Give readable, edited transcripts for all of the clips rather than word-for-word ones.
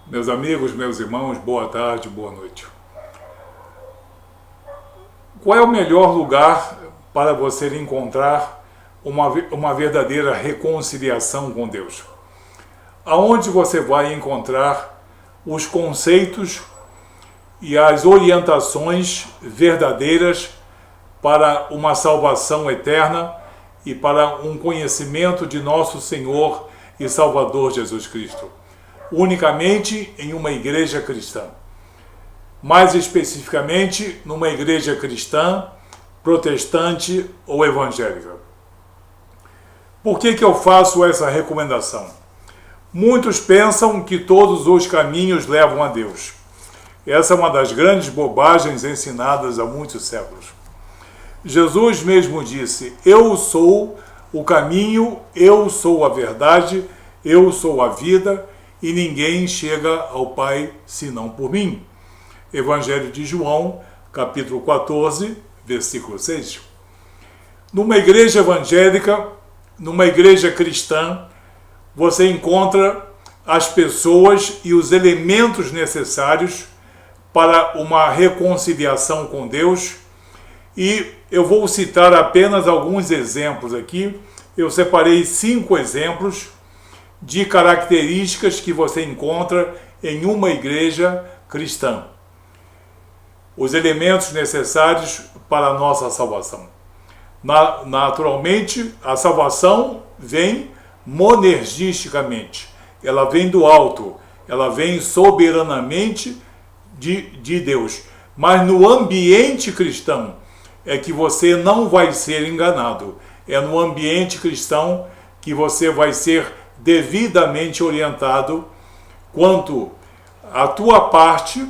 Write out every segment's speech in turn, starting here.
Meus amigos, meus irmãos, boa tarde, boa noite. Qual é o melhor lugar para você encontrar uma verdadeira reconciliação com Deus? Aonde você vai encontrar os conceitos e as orientações verdadeiras para uma salvação eterna e para um conhecimento de nosso Senhor e Salvador Jesus Cristo? Unicamente em uma igreja cristã. Mais especificamente, numa igreja cristã, protestante ou evangélica. Por que eu faço essa recomendação? Muitos pensam que todos os caminhos levam a Deus. Essa é uma das grandes bobagens ensinadas há muitos séculos. Jesus mesmo disse: eu sou o caminho, eu sou a verdade, eu sou a vida, e ninguém chega ao Pai senão por mim. Evangelho de João, capítulo 14, versículo 6. Numa igreja evangélica, numa igreja cristã, você encontra as pessoas e os elementos necessários para uma reconciliação com Deus. E eu vou citar apenas alguns exemplos aqui. Eu separei 5 exemplos de características que você encontra em uma igreja cristã. Os elementos necessários para a nossa salvação. Naturalmente, a salvação vem monergisticamente. Ela vem do alto, ela vem soberanamente de Deus. Mas no ambiente cristão é que você não vai ser enganado. É no ambiente cristão que você vai ser devidamente orientado quanto à tua parte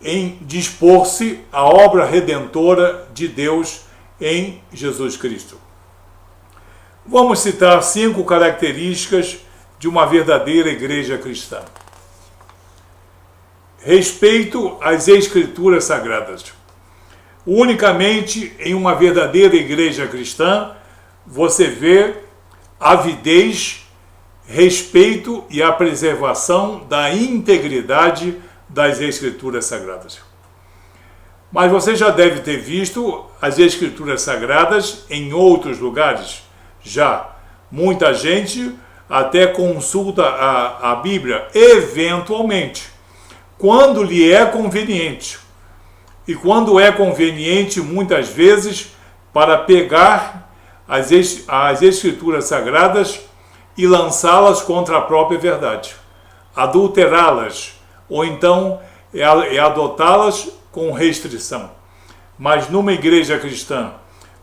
em dispor-se à obra redentora de Deus em Jesus Cristo. Vamos citar 5 características de uma verdadeira igreja cristã. Respeito às Escrituras Sagradas. Unicamente em uma verdadeira igreja cristã você vê avidez, respeito e a preservação da integridade das Escrituras Sagradas. Mas você já deve ter visto as Escrituras Sagradas em outros lugares. Já. Muita gente até consulta a Bíblia eventualmente, quando lhe é conveniente. E quando é conveniente, muitas vezes, para pegar as Escrituras Sagradas e lançá-las contra a própria verdade, adulterá-las, ou então adotá-las com restrição. Mas numa igreja cristã,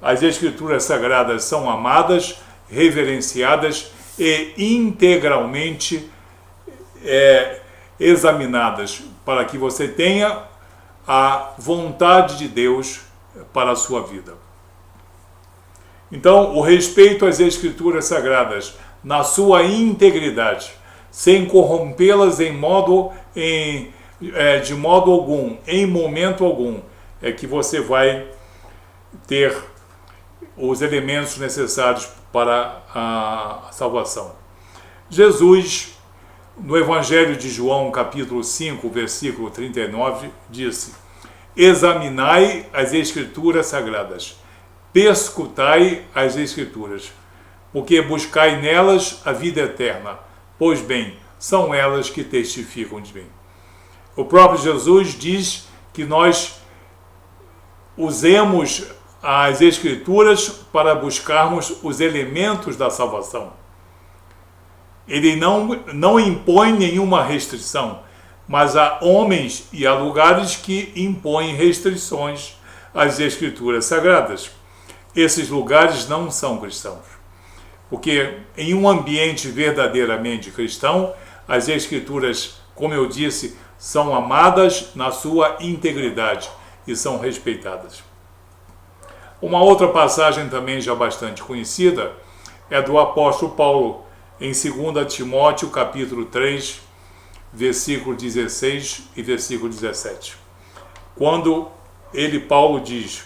as Escrituras Sagradas são amadas, reverenciadas e integralmente examinadas, para que você tenha a vontade de Deus para a sua vida. Então, o respeito às Escrituras Sagradas, na sua integridade, sem corrompê-las de modo algum, em momento algum, é que você vai ter os elementos necessários para a salvação. Jesus, no Evangelho de João, capítulo 5, versículo 39, disse: examinai as Escrituras Sagradas, perscrutai as Escrituras, porque buscai nelas a vida eterna, pois bem, são elas que testificam de mim. O próprio Jesus diz que nós usemos as Escrituras para buscarmos os elementos da salvação. Ele não impõe nenhuma restrição, mas há homens e há lugares que impõem restrições às Escrituras Sagradas. Esses lugares não são cristãos, porque em um ambiente verdadeiramente cristão, as Escrituras, como eu disse, são amadas na sua integridade e são respeitadas. Uma outra passagem também já bastante conhecida é do apóstolo Paulo, em 2 Timóteo, capítulo 3, versículo 16 e versículo 17. Quando Paulo diz: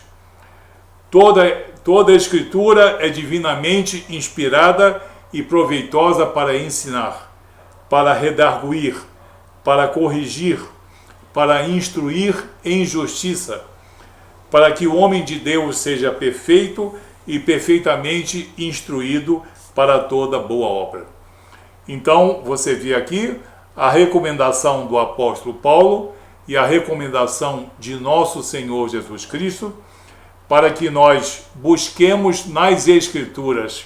toda a Escritura é divinamente inspirada e proveitosa para ensinar, para redarguir, para corrigir, para instruir em justiça, para que o homem de Deus seja perfeito e perfeitamente instruído para toda boa obra. Então, você vê aqui a recomendação do apóstolo Paulo e a recomendação de nosso Senhor Jesus Cristo, para que nós busquemos nas Escrituras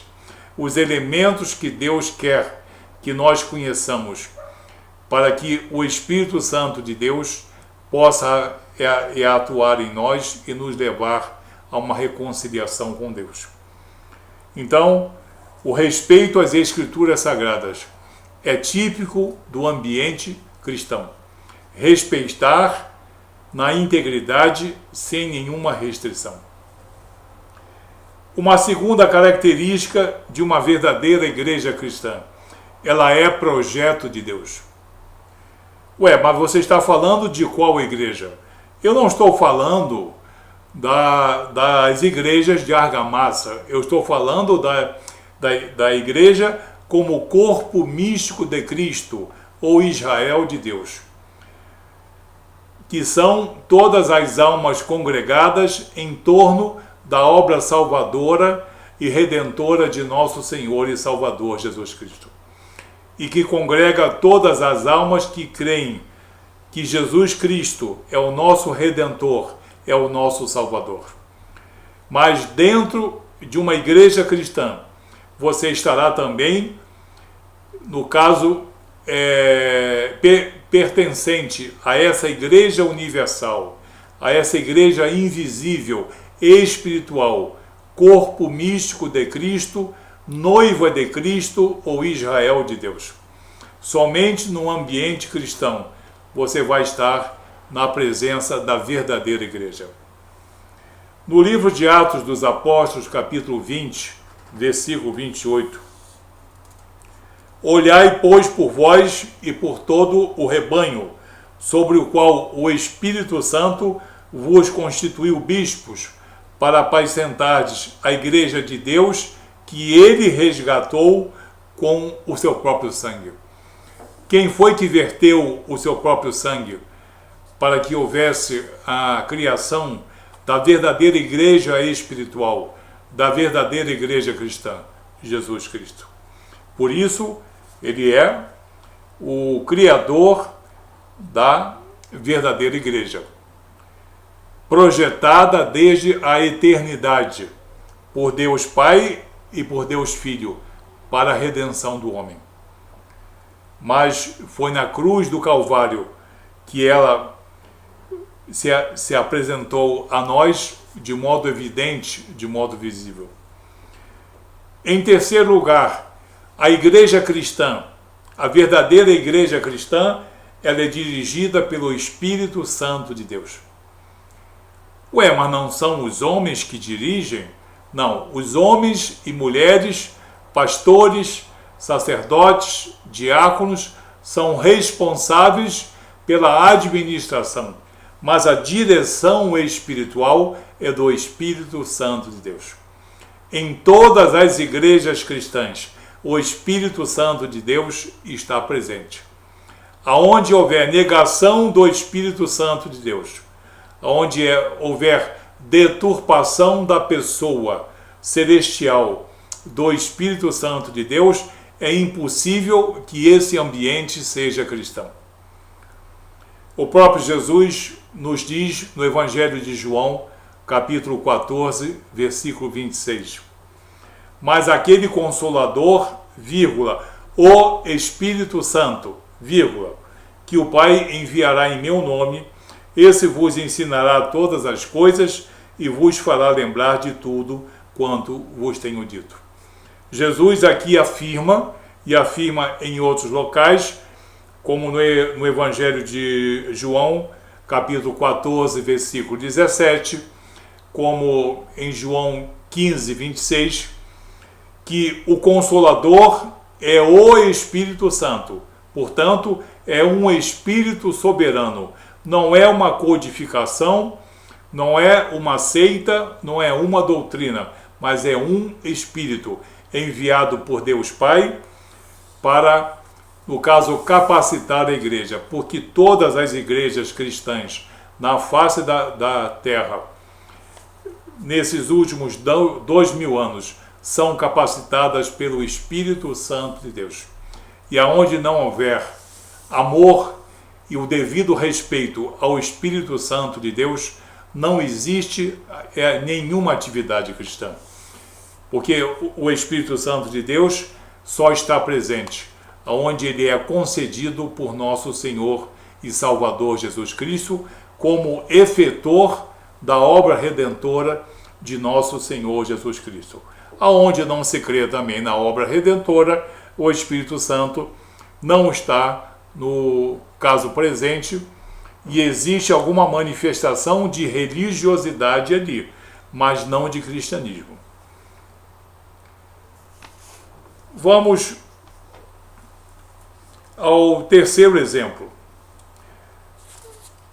os elementos que Deus quer que nós conheçamos, para que o Espírito Santo de Deus possa atuar em nós e nos levar a uma reconciliação com Deus. Então, o respeito às Escrituras Sagradas é típico do ambiente cristão. Respeitar na integridade, sem nenhuma restrição. Uma segunda característica de uma verdadeira igreja cristã: ela é projeto de Deus. Ué, mas você está falando de qual igreja? Eu não estou falando das igrejas de argamassa, eu estou falando da igreja como corpo místico de Cristo, ou Israel de Deus, que são todas as almas congregadas em torno da obra salvadora e redentora de nosso Senhor e Salvador Jesus Cristo, e que congrega todas as almas que creem que Jesus Cristo é o nosso Redentor, é o nosso Salvador. Mas dentro de uma igreja cristã, você estará também, no caso, pertencente a essa igreja universal, a essa igreja invisível, espiritual, corpo místico de Cristo, noiva de Cristo ou Israel de Deus. Somente no ambiente cristão você vai estar na presença da verdadeira igreja. No livro de Atos dos Apóstolos, capítulo 20, versículo 28, olhai, pois, por vós e por todo o rebanho, sobre o qual o Espírito Santo vos constituiu bispos, para apacentardes a igreja de Deus, que ele resgatou com o seu próprio sangue. Quem foi que verteu o seu próprio sangue para que houvesse a criação da verdadeira igreja espiritual, da verdadeira igreja cristã? Jesus Cristo. Por isso, ele é o criador da verdadeira igreja, projetada desde a eternidade por Deus Pai e por Deus Filho, para a redenção do homem. Mas foi na cruz do Calvário que ela se apresentou a nós de modo evidente, de modo visível. Em terceiro lugar, a igreja cristã, a verdadeira igreja cristã, ela é dirigida pelo Espírito Santo de Deus. Ué, mas não são os homens que dirigem? Não, os homens e mulheres, pastores, sacerdotes, diáconos, são responsáveis pela administração, mas a direção espiritual é do Espírito Santo de Deus. Em todas as igrejas cristãs, o Espírito Santo de Deus está presente. Aonde houver negação do Espírito Santo de Deus, onde houver deturpação da pessoa celestial do Espírito Santo de Deus, é impossível que esse ambiente seja cristão. O próprio Jesus nos diz no Evangelho de João, capítulo 14, versículo 26. Mas aquele Consolador, o Espírito Santo, que o Pai enviará em meu nome, esse vos ensinará todas as coisas e vos fará lembrar de tudo quanto vos tenho dito. Jesus aqui afirma, e afirma em outros locais, como no Evangelho de João, capítulo 14, versículo 17, como em João 15, 26, que o Consolador é o Espírito Santo. Portanto, é um Espírito soberano. Não é uma codificação, não é uma seita, não é uma doutrina, mas é um Espírito enviado por Deus Pai para no caso, capacitar a igreja, porque todas as igrejas cristãs na face da terra, nesses últimos 2000 anos, são capacitadas pelo Espírito Santo de Deus. E aonde não houver amor e o devido respeito ao Espírito Santo de Deus, não existe nenhuma atividade cristã. Porque o Espírito Santo de Deus só está presente onde ele é concedido por nosso Senhor e Salvador Jesus Cristo, como efetor da obra redentora de nosso Senhor Jesus Cristo. Aonde não se crê também na obra redentora, o Espírito Santo não está no caso presente e existe alguma manifestação de religiosidade ali, mas não de cristianismo. Vamos ao terceiro exemplo,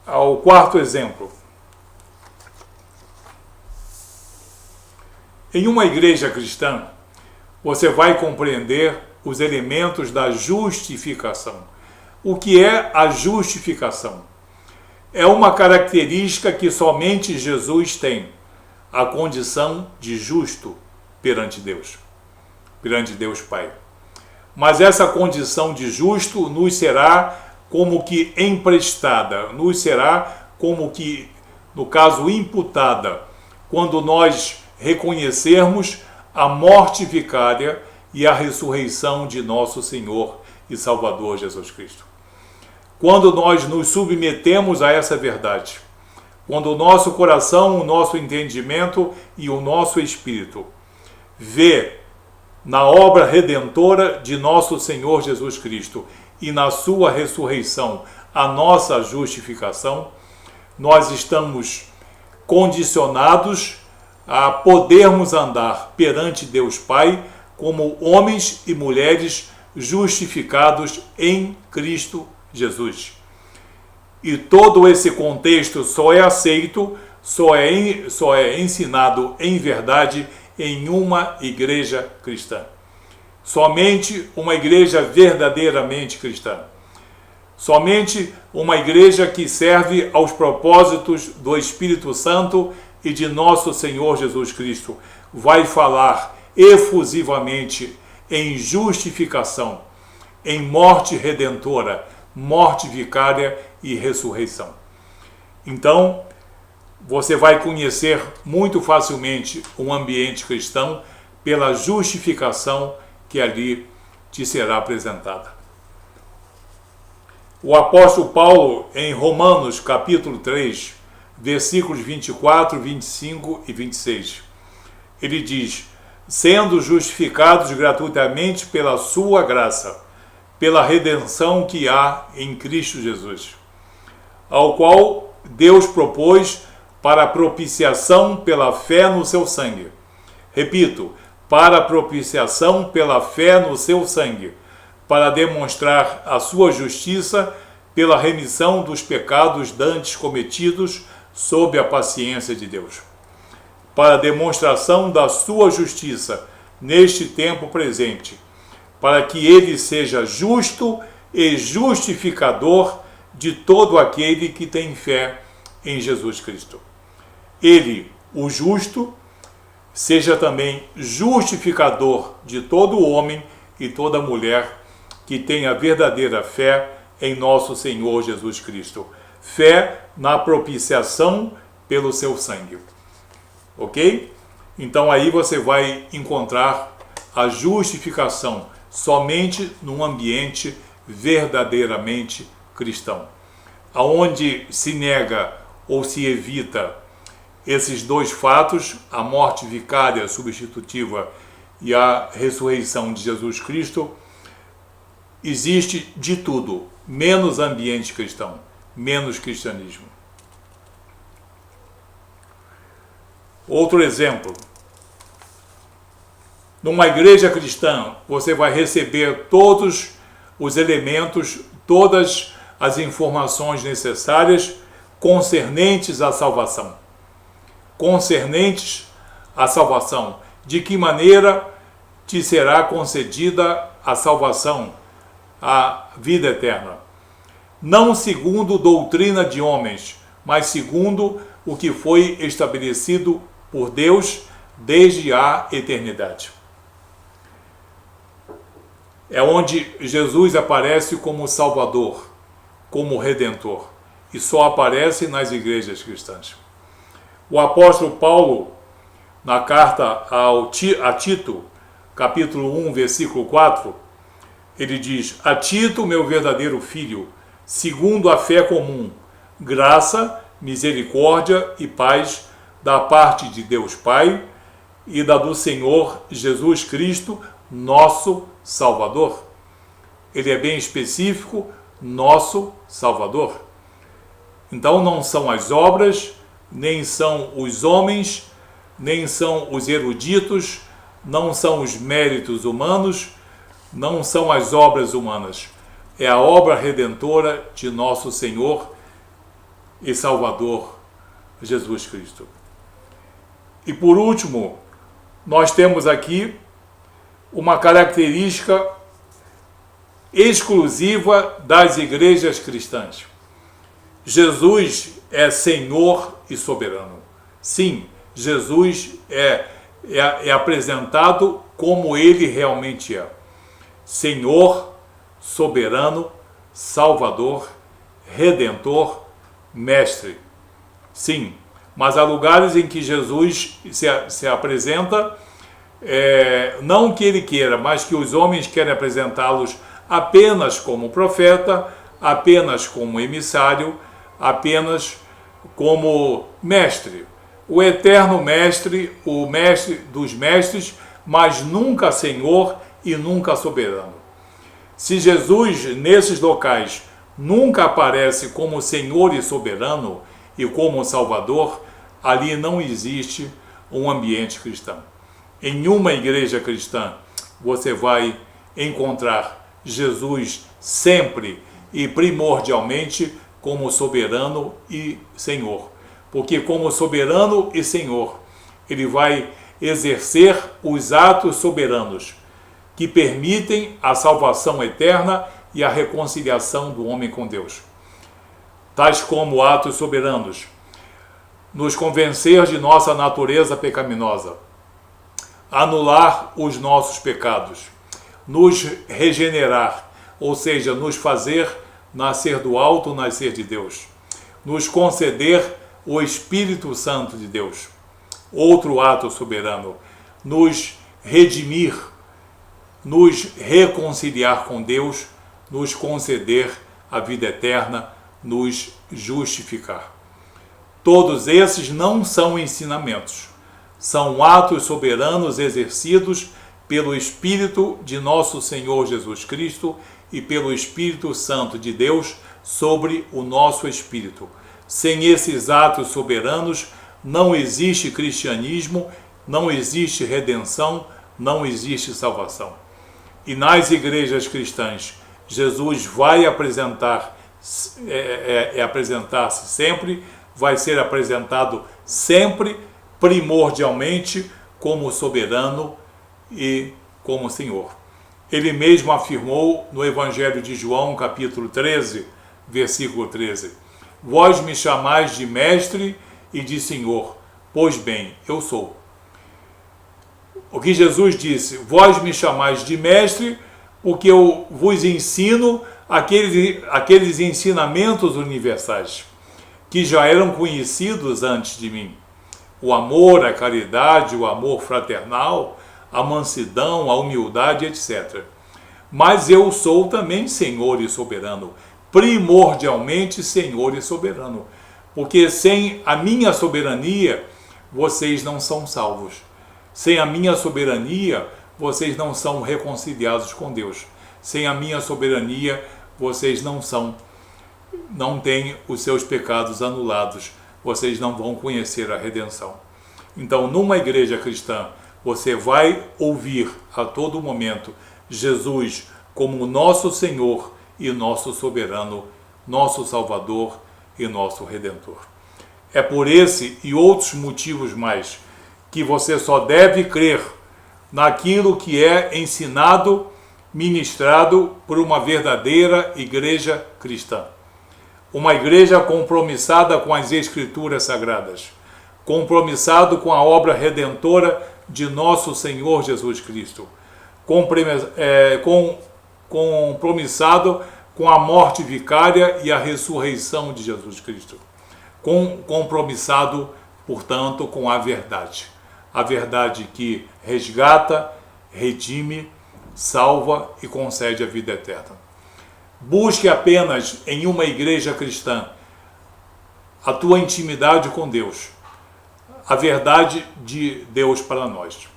ao quarto exemplo. Em uma igreja cristã, você vai compreender os elementos da justificação. O que é a justificação? É uma característica que somente Jesus tem, a condição de justo perante Deus Pai. Mas essa condição de justo nos será como que emprestada, nos será como que, no caso, imputada, quando nós reconhecermos a morte vicária e a ressurreição de nosso Senhor e Salvador Jesus Cristo. Quando nós nos submetemos a essa verdade, quando o nosso coração, o nosso entendimento e o nosso espírito vê na obra redentora de nosso Senhor Jesus Cristo e na sua ressurreição a nossa justificação, nós estamos condicionados a podermos andar perante Deus Pai como homens e mulheres justificados em Cristo Jesus. E todo esse contexto só é aceito, só é ensinado em verdade em uma igreja cristã. Somente uma igreja verdadeiramente cristã. Somente uma igreja que serve aos propósitos do Espírito Santo e de nosso Senhor Jesus Cristo vai falar efusivamente em justificação, em morte redentora, morte vicária e ressurreição. Então, você vai conhecer muito facilmente um ambiente cristão pela justificação que ali te será apresentada. O apóstolo Paulo, em Romanos capítulo 3, versículos 24, 25 e 26, ele diz: sendo justificados gratuitamente pela sua graça, pela redenção que há em Cristo Jesus, ao qual Deus propôs para propiciação pela fé no seu sangue. Repito, para propiciação pela fé no seu sangue, para demonstrar a sua justiça pela remissão dos pecados dantes cometidos sob a paciência de Deus, para demonstração da sua justiça neste tempo presente, para que ele seja justo e justificador de todo aquele que tem fé em Jesus Cristo. Ele, o justo, seja também justificador de todo homem e toda mulher que tenha verdadeira fé em nosso Senhor Jesus Cristo. Fé na propiciação pelo seu sangue. Ok? Então aí você vai encontrar a justificação somente num ambiente verdadeiramente cristão, aonde se nega ou se evita esses dois fatos, a morte vicária substitutiva e a ressurreição de Jesus Cristo, existe de tudo, menos ambiente cristão, menos cristianismo. Outro exemplo. Numa igreja cristã, você vai receber todos os elementos, todas as informações necessárias concernentes à salvação. Concernentes à salvação. De que maneira te será concedida a salvação? a vida eterna. Não segundo doutrina de homens, mas segundo o que foi estabelecido por Deus desde a eternidade. É onde Jesus aparece como Salvador, como Redentor, e só aparece nas igrejas cristãs. O apóstolo Paulo, na carta a Tito, capítulo 1, versículo 4, ele diz: a Tito, meu verdadeiro filho, segundo a fé comum, graça, misericórdia e paz da parte de Deus Pai e da do Senhor Jesus Cristo, nosso Salvador. Ele é bem específico, nosso Salvador. Então não são as obras, nem são os homens, nem são os eruditos, não são os méritos humanos, não são as obras humanas. É a obra redentora de nosso Senhor e Salvador Jesus Cristo. E por último, nós temos aqui uma característica exclusiva das igrejas cristãs. Jesus é Senhor e soberano. Sim, Jesus é apresentado como ele realmente é. Senhor, soberano, Salvador, Redentor, Mestre. Sim, mas há lugares em que Jesus se apresenta, não que ele queira, mas que os homens querem apresentá-los apenas como profeta, apenas como emissário, apenas como mestre. O eterno mestre, o mestre dos mestres, mas nunca Senhor e nunca soberano. Se Jesus, nesses locais, nunca aparece como Senhor e soberano e como Salvador, ali não existe um ambiente cristão. Em uma igreja cristã, você vai encontrar Jesus sempre e primordialmente como soberano e Senhor. Porque como soberano e Senhor, ele vai exercer os atos soberanos que permitem a salvação eterna e a reconciliação do homem com Deus. Tais como atos soberanos: nos convencer de nossa natureza pecaminosa, anular os nossos pecados, nos regenerar, ou seja, nos fazer nascer do alto, nascer de Deus, nos conceder o Espírito Santo de Deus. Outro ato soberano: nos redimir, nos reconciliar com Deus, nos conceder a vida eterna, nos justificar. Todos esses não são ensinamentos, são atos soberanos exercidos pelo Espírito de nosso Senhor Jesus Cristo e pelo Espírito Santo de Deus sobre o nosso espírito. Sem esses atos soberanos, não existe cristianismo, não existe redenção, não existe salvação. E nas igrejas cristãs, Jesus vai apresentar-se sempre, vai ser apresentado sempre, primordialmente, como soberano e como Senhor. Ele mesmo afirmou no Evangelho de João, capítulo 13, versículo 13: vós me chamais de mestre e de Senhor, pois bem, eu sou. O que Jesus disse: vós me chamais de mestre, porque eu vos ensino aqueles ensinamentos universais que já eram conhecidos antes de mim. O amor, a caridade, o amor fraternal, a mansidão, a humildade, etc. Mas eu sou também Senhor e soberano, primordialmente Senhor e soberano, porque sem a minha soberania, vocês não são salvos. Sem a minha soberania, vocês não são reconciliados com Deus. Sem a minha soberania, vocês não têm os seus pecados anulados. Vocês não vão conhecer a redenção. Então, numa igreja cristã, você vai ouvir a todo momento Jesus como nosso Senhor e nosso soberano, nosso Salvador e nosso Redentor. É por esse e outros motivos mais que você só deve crer naquilo que é ensinado ministrado por uma verdadeira igreja cristã. Uma igreja compromissada com as Escrituras Sagradas, compromissado com a obra redentora de nosso Senhor Jesus Cristo, compromissado com a morte vicária e a ressurreição de Jesus Cristo, compromissado, portanto, com a verdade que resgata, redime, salva e concede a vida eterna. Busque apenas em uma igreja cristã a tua intimidade com Deus, a verdade de Deus para nós.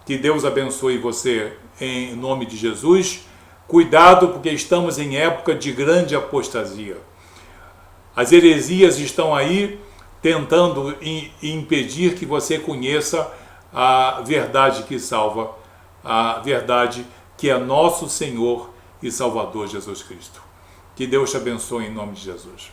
Que Deus abençoe você em nome de Jesus. Cuidado, porque estamos em época de grande apostasia. As heresias estão aí tentando impedir que você conheça a verdade que salva, a verdade que é nosso Senhor e Salvador Jesus Cristo. Que Deus te abençoe em nome de Jesus.